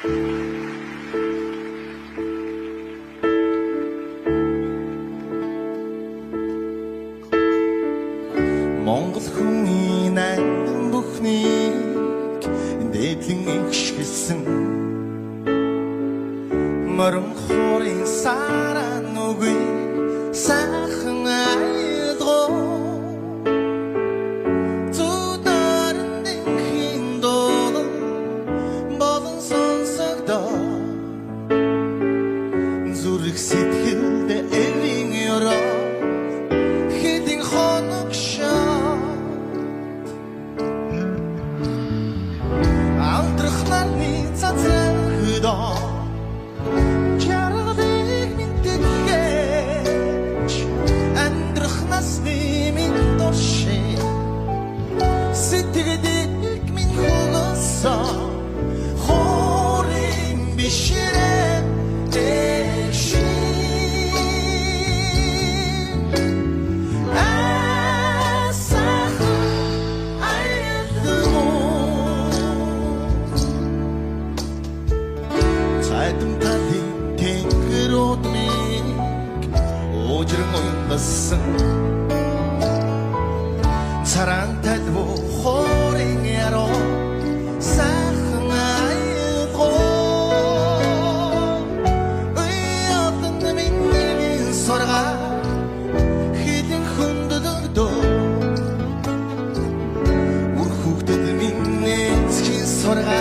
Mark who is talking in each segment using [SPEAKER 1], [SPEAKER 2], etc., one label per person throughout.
[SPEAKER 1] Монгол хүний найдан бүхнийг дээдлэн ихшгэлсэн морин хорын сараа нүгүй сайхан айлгоо зүдарын дэнхийн дуулан болон сонсогдоо зүрх сэтгэлдэ эвийн ёроо хэдин хоног алдрах нарны цацран хөдөө чаргалыг мэддэгэж амьдрах насны минь дурши сэтгэдэг минь хулгасан хорин бишрэн дэши Тадын тэнгэр удмыг уужран уйнгасан царан талбуу хорин яруу сайхан айлгоо уяатан минь сорга хэдэн хүнддөгдөө үр хүүхдэд минь эцгийн сорга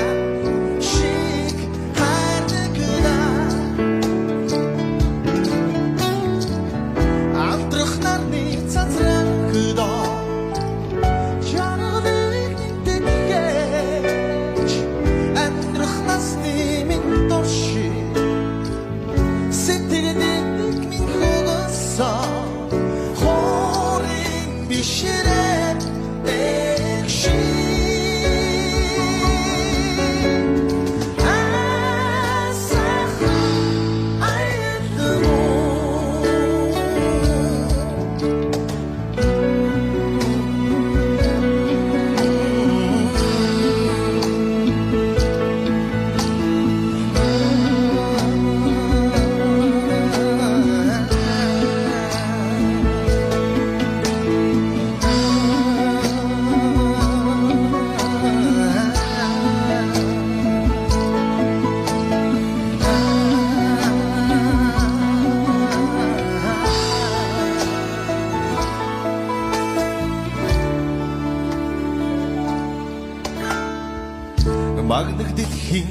[SPEAKER 1] Магнах дэлхийн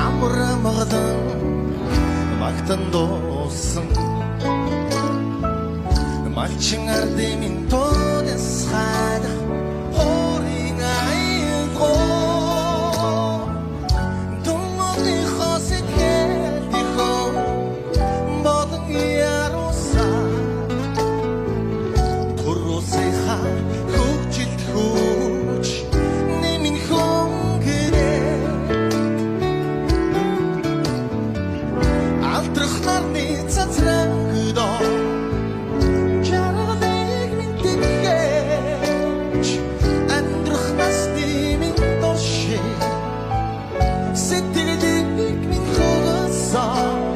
[SPEAKER 1] амар амгалан магтан дуусан малчин ардын минь тонесхай